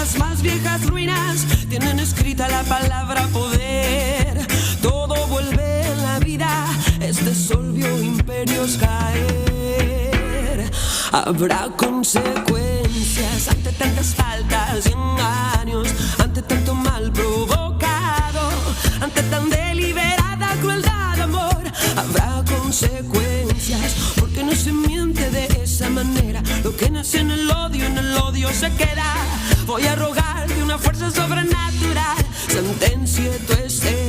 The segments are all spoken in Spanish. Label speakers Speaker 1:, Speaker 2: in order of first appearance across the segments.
Speaker 1: las más viejas ruinas tienen escrita la palabra poder. Todo vuelve en la vida, este sol vio imperios caer. Habrá consecuencias ante tantas faltas y engaños, ante tanto mal provocado, ante tan deliberada crueldad, amor. Habrá consecuencias porque no se miente de esa manera. Lo que nace en el odio se queda. Voy a rogarte una fuerza sobrenatural, sentencie tu esencia.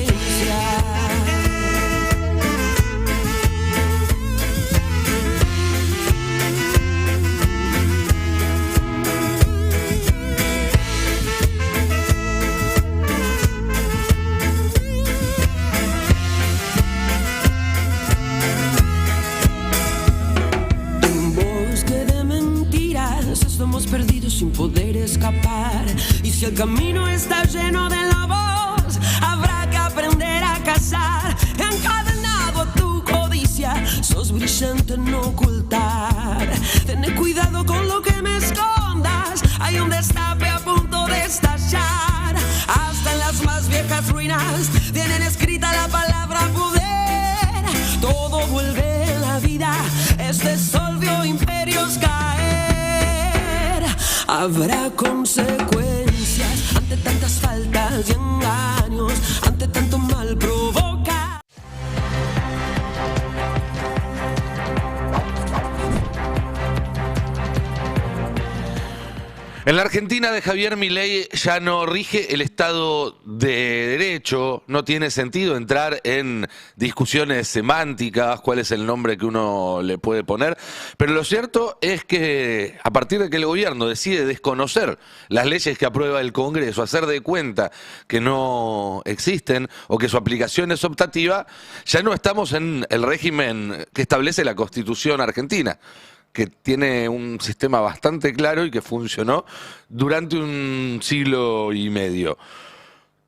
Speaker 1: Estamos perdidos sin poder escapar. Y si el camino está lleno de lobos, habrá que aprender a cazar. Encadenado a tu codicia, sos brillante en ocultar. Ten cuidado con lo que me escondas, hay un destape a punto de estallar. Hasta en las más viejas ruinas tienen escrita la palabra poder. Todo vuelve en la vida, este sol vio imperios caer. Habrá consecuencias ante tantas faltas y engaños, ante tanto mal provocar.
Speaker 2: En la Argentina de Javier Milei ya no rige el Estado de Derecho, no tiene sentido entrar en discusiones semánticas, cuál es el nombre que uno le puede poner, pero lo cierto es que a partir de que el gobierno decide desconocer las leyes que aprueba el Congreso, hacer de cuenta que no existen o que su aplicación es optativa, ya no estamos en el régimen que establece la Constitución argentina, que tiene un sistema bastante claro y que funcionó durante un siglo y medio,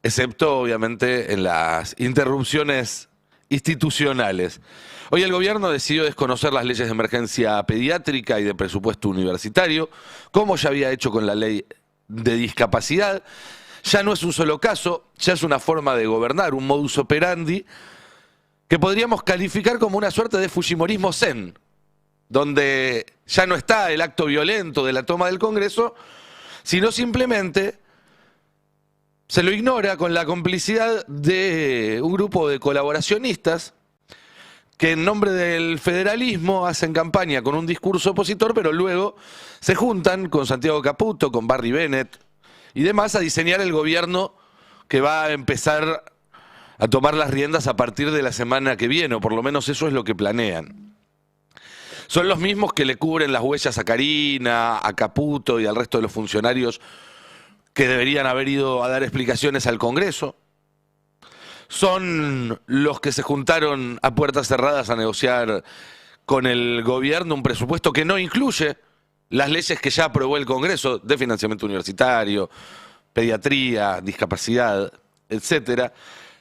Speaker 2: excepto obviamente en las interrupciones institucionales. Hoy el gobierno decidió desconocer las leyes de emergencia pediátrica y de presupuesto universitario, como ya había hecho con la ley de discapacidad. Ya no es un solo caso, ya es una forma de gobernar, un modus operandi que podríamos calificar como una suerte de fujimorismo zen, donde ya no está el acto violento de la toma del Congreso, sino simplemente se lo ignora con la complicidad de un grupo de colaboracionistas que en nombre del federalismo hacen campaña con un discurso opositor, pero luego se juntan con Santiago Caputo, con Barry Bennett y demás a diseñar el gobierno que va a empezar a tomar las riendas a partir de la semana que viene, o por lo menos eso es lo que planean. Son los mismos que le cubren las huellas a Karina, a Caputo y al resto de los funcionarios que deberían haber ido a dar explicaciones al Congreso. Son los que se juntaron a puertas cerradas a negociar con el gobierno un presupuesto que no incluye las leyes que ya aprobó el Congreso de financiamiento universitario, pediatría, discapacidad, etcétera.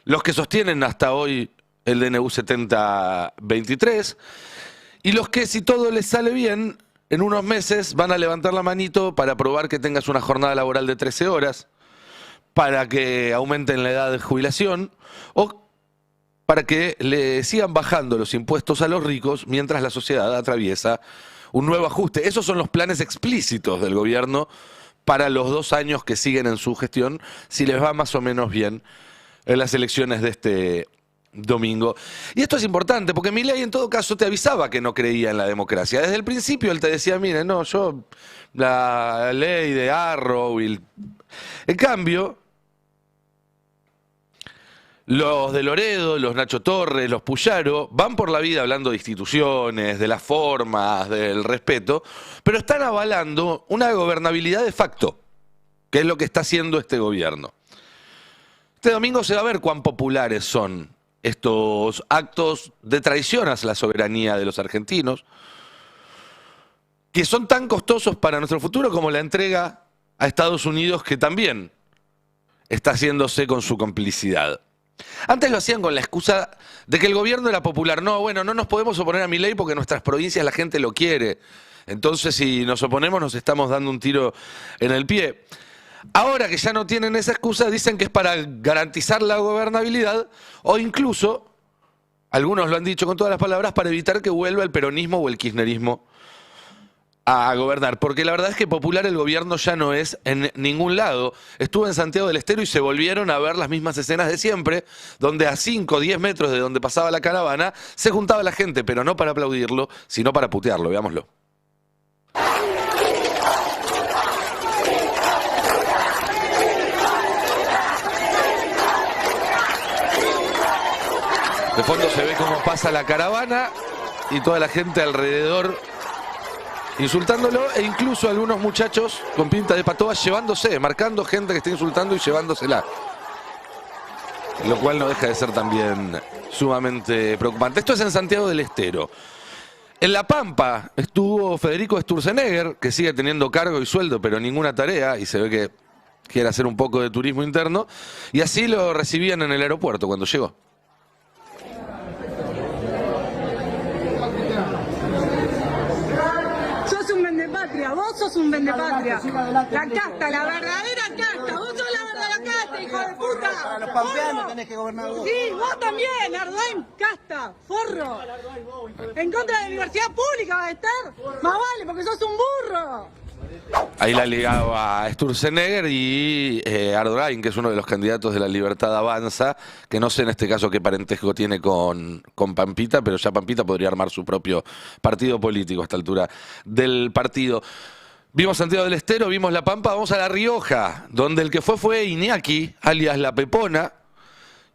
Speaker 2: Los que sostienen hasta hoy el DNU 7023. Y los que, si todo les sale bien, en unos meses van a levantar la manito para aprobar que tengas una jornada laboral de 13 horas, para que aumenten la edad de jubilación o para que le sigan bajando los impuestos a los ricos mientras la sociedad atraviesa un nuevo ajuste. Esos son los planes explícitos del gobierno para los 2 años que siguen en su gestión, si les va más o menos bien en las elecciones de este domingo. Y esto es importante porque Milei en todo caso te avisaba que no creía en la democracia. Desde el principio él te decía, mire, no, yo la ley de Arrow y en cambio los de Loredo, los Nacho Torres, los Puyaro van por la vida hablando de instituciones, de las formas, del respeto, pero están avalando una gobernabilidad de facto, que es lo que está haciendo este gobierno. Este domingo se va a ver cuán populares son estos actos de traición a la soberanía de los argentinos, que son tan costosos para nuestro futuro como la entrega a Estados Unidos, que también está haciéndose con su complicidad. Antes lo hacían con la excusa de que el gobierno era popular. No, bueno, no nos podemos oponer a Milei porque en nuestras provincias la gente lo quiere. Entonces, si nos oponemos, nos estamos dando un tiro en el pie. Ahora que ya no tienen esa excusa, dicen que es para garantizar la gobernabilidad o incluso, algunos lo han dicho con todas las palabras, para evitar que vuelva el peronismo o el kirchnerismo a gobernar. Porque la verdad es que popular el gobierno ya no es en ningún lado. Estuve en Santiago del Estero y se volvieron a ver las mismas escenas de siempre, donde a 5 o 10 metros de donde pasaba la caravana se juntaba la gente, pero no para aplaudirlo, sino para putearlo. Veámoslo. De fondo se ve cómo pasa la caravana y toda la gente alrededor insultándolo e incluso algunos muchachos con pinta de patoa llevándose, marcando gente que está insultando y llevándosela. Lo cual no deja de ser también sumamente preocupante. Esto es en Santiago del Estero. En La Pampa estuvo Federico Sturzenegger, que sigue teniendo cargo y sueldo, pero ninguna tarea, y se ve que quiere hacer un poco de turismo interno, y así lo recibían en el aeropuerto cuando llegó.
Speaker 3: Vos sos un vendepatria. La casta, la verdadera casta. Vos sos la verdadera casta, hijo de puta.
Speaker 4: Para los pampeanos tenés que gobernar vos.
Speaker 3: Sí, vos también, Ardoin, casta, forro. En contra de la universidad pública vas a estar. Más vale, porque sos un burro.
Speaker 2: Ahí la ligaba Sturzenegger y Ardoin, que es uno de los candidatos de La Libertad Avanza, que no sé en este caso qué parentesco tiene con Pampita, pero ya Pampita podría armar su propio partido político a esta altura del partido. Vimos Santiago del Estero, vimos La Pampa, vamos a La Rioja, donde el que fue Iñaki, alias La Pepona,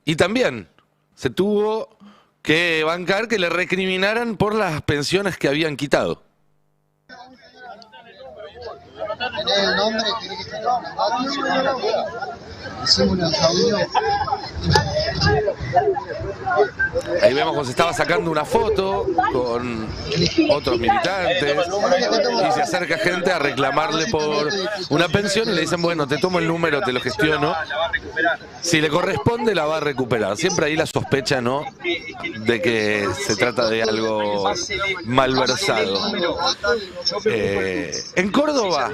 Speaker 2: y también se tuvo que bancar que le recriminaran por las pensiones que habían quitado.
Speaker 4: ¿Tenés el nombre? ¿Querés que te hicimos un audio?
Speaker 2: Ahí vemos cómo se estaba sacando una foto con otros militantes y se acerca gente a reclamarle por una pensión y le dicen, bueno, te tomo el número, te lo gestiono. Si le corresponde, la va a recuperar. Siempre ahí la sospecha, ¿no?, de que se trata de algo malversado. En Córdoba,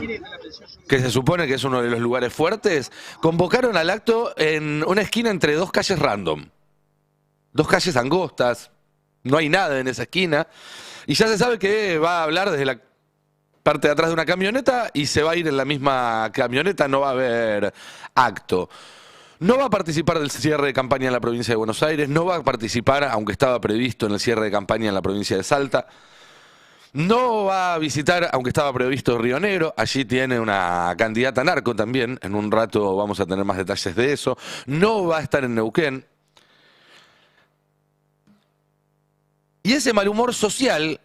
Speaker 2: que se supone que es uno de los lugares fuertes, convocaron al acto en una esquina entre dos calles random. Dos calles angostas, no hay nada en esa esquina, y ya se sabe que va a hablar desde la parte de atrás de una camioneta y se va a ir en la misma camioneta, no va a haber acto. No va a participar del cierre de campaña en la provincia de Buenos Aires, no va a participar, aunque estaba previsto en el cierre de campaña en la provincia de Salta. No va a visitar, aunque estaba previsto, Río Negro. Allí tiene una candidata narco también. En un rato vamos a tener más detalles de eso. No va a estar en Neuquén. Y ese mal humor social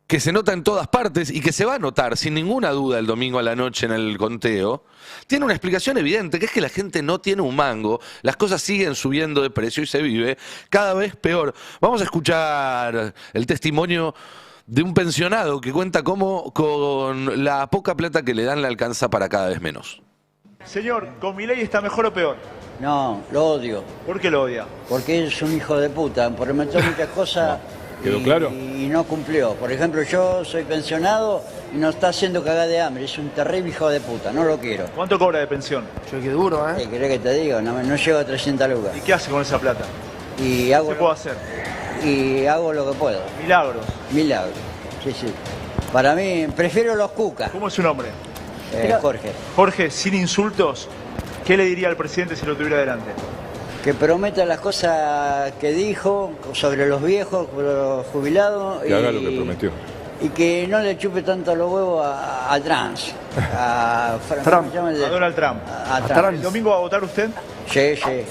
Speaker 2: que se nota en todas partes y que se va a notar sin ninguna duda el domingo a la noche en el conteo, tiene una explicación evidente, que es que la gente no tiene un mango, las cosas siguen subiendo de precio y se vive cada vez peor. Vamos a escuchar el testimonio de un pensionado que cuenta cómo con la poca plata que le dan le alcanza para cada vez menos.
Speaker 5: Señor, ¿con Milei está mejor o peor?
Speaker 6: No, lo odio.
Speaker 5: ¿Por qué lo odia?
Speaker 6: Porque es un hijo de puta, prometió muchas cosas
Speaker 7: ¿Quedó claro?
Speaker 6: y no cumplió. Por ejemplo, yo soy pensionado y nos está haciendo cagar de hambre. Es un terrible hijo de puta, no lo quiero.
Speaker 5: ¿Cuánto cobra de pensión?
Speaker 4: Yo qué duro, ¿eh?
Speaker 6: ¿Qué querés que te diga? No llego a 300 lucas.
Speaker 5: ¿Y qué hace con esa plata?
Speaker 6: Y
Speaker 5: ¿Qué
Speaker 6: hago,
Speaker 5: se puede hacer?
Speaker 6: y hago lo que puedo.
Speaker 5: Milagros.
Speaker 6: Milagro. Sí, sí. Para mí, prefiero los cucas.
Speaker 5: ¿Cómo es su nombre?
Speaker 6: Jorge.
Speaker 5: Jorge, sin insultos, ¿qué le diría al presidente si lo tuviera delante?
Speaker 6: Que prometa las cosas que dijo sobre los viejos, los jubilados.
Speaker 7: Que haga lo que prometió.
Speaker 6: Y que no le chupe tanto los huevos a Trump. A
Speaker 4: Trump.
Speaker 6: ¿cómo se llama?
Speaker 5: A Donald Trump.
Speaker 6: A Trump.
Speaker 5: ¿El domingo va a votar usted?
Speaker 6: Sí, sí.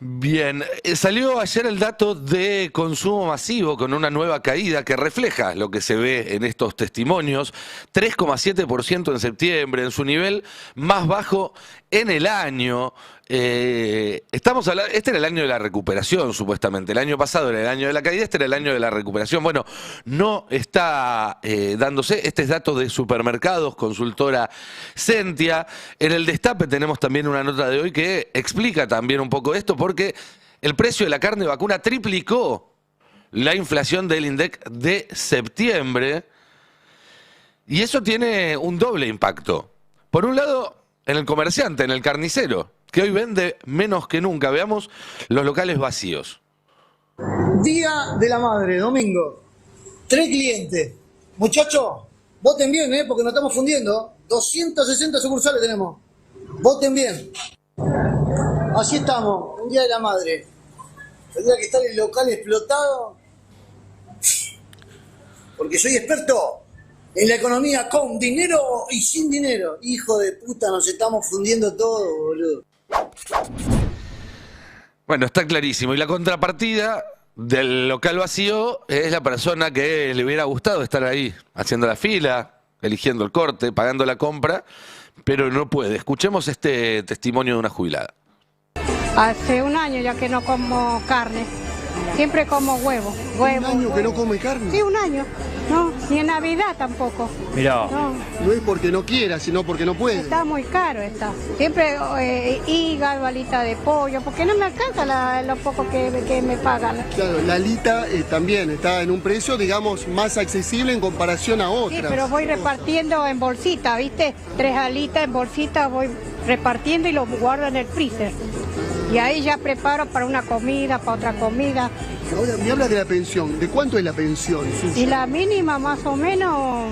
Speaker 2: Bien, salió ayer el dato de consumo masivo con una nueva caída que refleja lo que se ve en estos testimonios. 3,7% en septiembre, en su nivel más bajo en el año. Estamos hablando, este era el año de la recuperación, supuestamente. El año pasado era el año de la caída, este era el año de la recuperación. Bueno, no está dándose. Este es dato de Supermercados, consultora Sentia. En el Destape tenemos también una nota de hoy que explica también un poco esto, porque el precio de la carne vacuna triplicó la inflación del INDEC de septiembre. Y eso tiene un doble impacto. Por un lado, en el comerciante, en el carnicero, que hoy vende menos que nunca. Veamos los locales vacíos.
Speaker 7: Día de la Madre, domingo. 3 clientes. Muchachos, voten bien, porque nos estamos fundiendo. 260 sucursales tenemos. Voten bien. Así estamos, un Día de la Madre. El día que está el local explotado. Porque soy experto en la economía con dinero y sin dinero. Hijo de puta, nos estamos fundiendo todo, boludo.
Speaker 2: Bueno, está clarísimo. Y la contrapartida del local vacío es la persona que le hubiera gustado estar ahí, haciendo la fila, eligiendo el corte, pagando la compra, pero no puede. Escuchemos este testimonio de una jubilada.
Speaker 8: Hace un año ya que no como carne, siempre como huevo.
Speaker 9: ¿Un año que no come carne?
Speaker 8: Sí, un año. No, ni en Navidad tampoco.
Speaker 9: Mirá,
Speaker 8: no.
Speaker 9: No es porque no quiera, sino porque no puede.
Speaker 8: Está muy caro, está. Siempre hígado, alita de pollo, porque no me alcanza lo poco que me pagan.
Speaker 9: Claro, la alita también está en un precio, digamos, más accesible en comparación a otras.
Speaker 8: Sí, pero voy repartiendo en bolsita, ¿viste? 3 alitas en bolsita voy repartiendo y lo guardo en el freezer. Y ahí ya preparo para una comida, para otra comida.
Speaker 9: Ahora, me habla de la pensión. ¿De cuánto es la pensión suya?
Speaker 8: Y la mínima más o menos,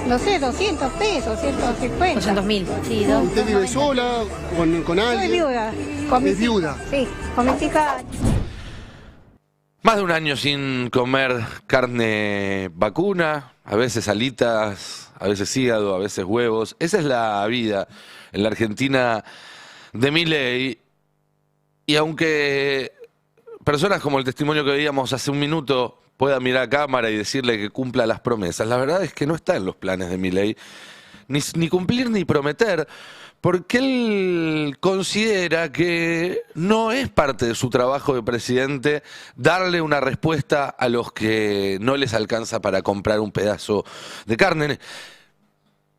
Speaker 8: no sé, 200 pesos, 150.
Speaker 10: 200.000, sí.
Speaker 9: ¿Usted vive sola, con alguien?
Speaker 8: Soy viuda.
Speaker 9: ¿Es viuda?
Speaker 8: Sí, con mi chica.
Speaker 2: Más de un año sin comer carne vacuna, a veces alitas, a veces hígado, a veces huevos. Esa es la vida en la Argentina de Milei. Y aunque personas como el testimonio que veíamos hace un minuto puedan mirar a cámara y decirle que cumpla las promesas, la verdad es que no está en los planes de Milei ni cumplir ni prometer, porque él considera que no es parte de su trabajo de presidente darle una respuesta a los que no les alcanza para comprar un pedazo de carne.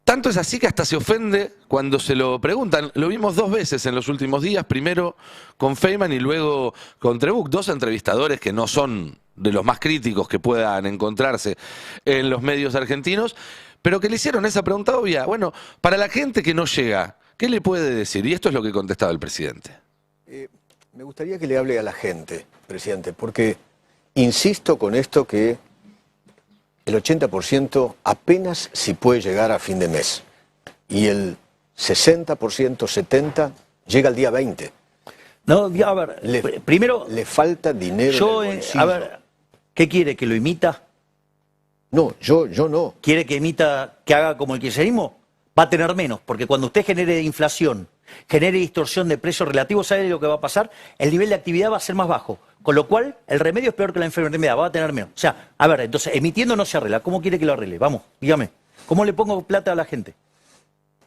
Speaker 2: Tanto es así que hasta se ofende cuando se lo preguntan. Lo vimos 2 veces en los últimos días, primero con Feynman y luego con Trebuch, 2 entrevistadores que no son de los más críticos que puedan encontrarse en los medios argentinos, pero que le hicieron esa pregunta obvia. Bueno, para la gente que no llega, ¿qué le puede decir? Y esto es lo que contestaba el presidente.
Speaker 11: Me gustaría que le hable a la gente, presidente, porque insisto con esto que el 80% apenas si puede llegar a fin de mes. Y el 60%, 70% llega al día 20.
Speaker 12: No, a ver, primero...
Speaker 11: Le falta dinero en el bolsillo.
Speaker 12: A ver, ¿qué quiere? ¿Que lo imita?
Speaker 11: No, yo no.
Speaker 12: ¿Quiere que imita, que haga como el kirchnerismo? Va a tener menos, porque cuando usted genere inflación, genere distorsión de precios relativos, ¿sabe lo que va a pasar? El nivel de actividad va a ser más bajo, con lo cual el remedio es peor que la enfermedad, va a tener menos. O sea, a ver, entonces, emitiendo no se arregla. ¿Cómo quiere que lo arregle? Vamos, dígame. ¿Cómo le pongo plata a la gente?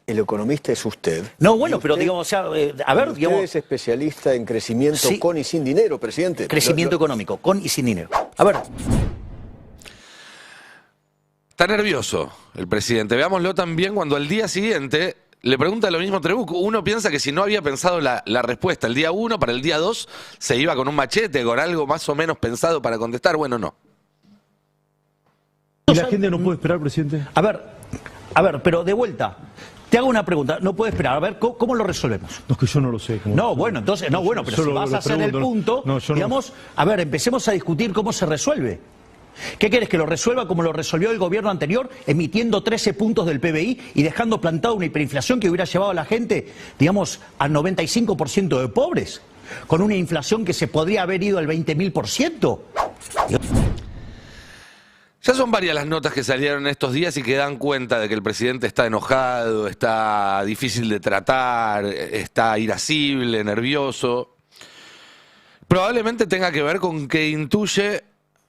Speaker 11: El economista es usted.
Speaker 12: No, bueno, pero digamos, o sea, a ver, digamos...
Speaker 11: Usted es especialista en crecimiento
Speaker 12: sí,
Speaker 11: con y sin dinero, presidente.
Speaker 12: Crecimiento económico, con y sin dinero. A ver...
Speaker 2: Está nervioso el presidente. Veámoslo también cuando al día siguiente le pregunta lo mismo Trebuch. Uno piensa que si no había pensado la respuesta el día 1, para el día 2 se iba con un machete, con algo más o menos pensado para contestar. Bueno, no.
Speaker 13: ¿Y la gente no puede esperar, presidente?
Speaker 12: A ver, pero de vuelta, te hago una pregunta. No puede esperar. A ver, ¿cómo lo resolvemos?
Speaker 13: No, es que yo no lo sé.
Speaker 12: No, bueno, entonces, no, bueno, pero si vas a hacer el punto, digamos, a ver, empecemos a discutir cómo se resuelve. ¿Qué querés? ¿Que lo resuelva como lo resolvió el gobierno anterior, emitiendo 13 puntos del PBI y dejando plantada una hiperinflación que hubiera llevado a la gente, digamos, al 95% de pobres? Con una inflación que se podría haber ido al 20.000%.
Speaker 2: Ya son varias las notas que salieron estos días y que dan cuenta de que el presidente está enojado, está difícil de tratar, está irascible, nervioso. Probablemente tenga que ver con que intuye,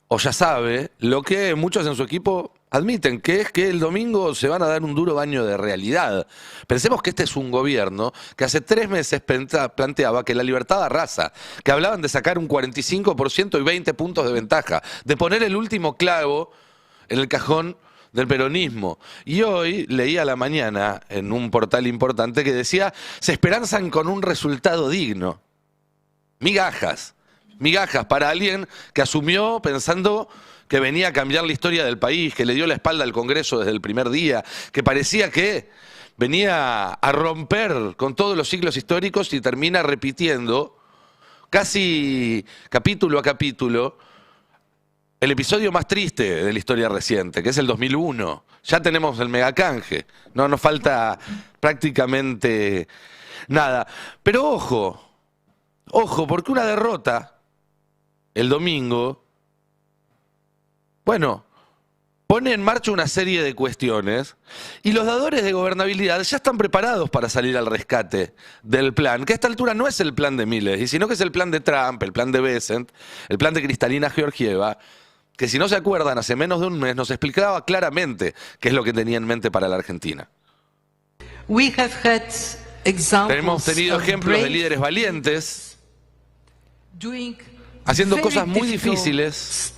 Speaker 2: o ya sabe, lo que muchos en su equipo admiten, que es que el domingo se van a dar un duro baño de realidad. Pensemos que este es un gobierno que hace 3 meses planteaba que la libertad arrasa, que hablaban de sacar un 45% y 20 puntos de ventaja, de poner el último clavo en el cajón del peronismo. Y hoy leí a la mañana en un portal importante que decía, se esperanzan con un resultado digno. Migajas para alguien que asumió pensando que venía a cambiar la historia del país, que le dio la espalda al Congreso desde el primer día, que parecía que venía a romper con todos los ciclos históricos y termina repitiendo casi capítulo a capítulo el episodio más triste de la historia reciente, que es el 2001. Ya tenemos el megacanje, no nos falta prácticamente nada. Pero ojo, porque una derrota el domingo, bueno, pone en marcha una serie de cuestiones y los dadores de gobernabilidad ya están preparados para salir al rescate del plan, que a esta altura no es el plan de Milei, sino que es el plan de Trump, el plan de Bessent, el plan de Kristalina Georgieva, que si no se acuerdan, hace menos de un mes nos explicaba claramente qué es lo que tenía en mente para la Argentina. Hemos tenido ejemplos de líderes valientes haciendo cosas muy difíciles,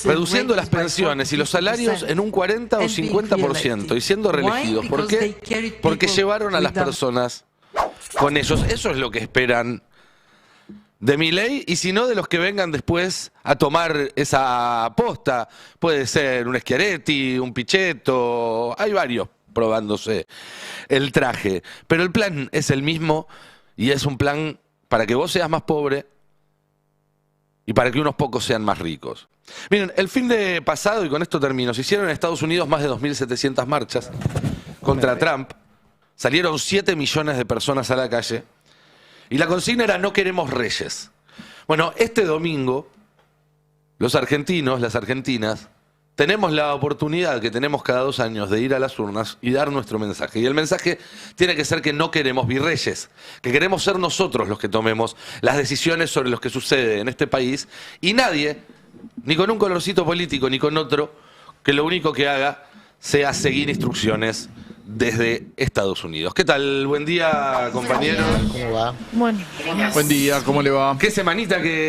Speaker 2: reduciendo las pensiones y los salarios en un 40 o 50% y siendo reelegidos. ¿Por qué? Porque llevaron a las personas con ellos. Eso es lo que esperan de Milei, y si no, de los que vengan después a tomar esa posta. Puede ser un Schiaretti, un Pichetto, hay varios probándose el traje. Pero el plan es el mismo y es un plan para que vos seas más pobre y para que unos pocos sean más ricos. Miren, el fin de pasado, y con esto termino, se hicieron en Estados Unidos más de 2.700 marchas contra Trump. Salieron 7 millones de personas a la calle. Y la consigna era: no queremos reyes. Bueno, este domingo, los argentinos, las argentinas, tenemos la oportunidad que tenemos cada 2 años de ir a las urnas y dar nuestro mensaje. Y el mensaje tiene que ser que no queremos virreyes, que queremos ser nosotros los que tomemos las decisiones sobre lo que sucede en este país, y nadie, ni con un colorcito político ni con otro, que lo único que haga sea seguir instrucciones desde Estados Unidos. ¿Qué tal? Buen día, compañeros.
Speaker 4: ¿Cómo va?
Speaker 10: Bueno.
Speaker 14: Buen día, ¿cómo le va?
Speaker 2: ¿Qué semanita que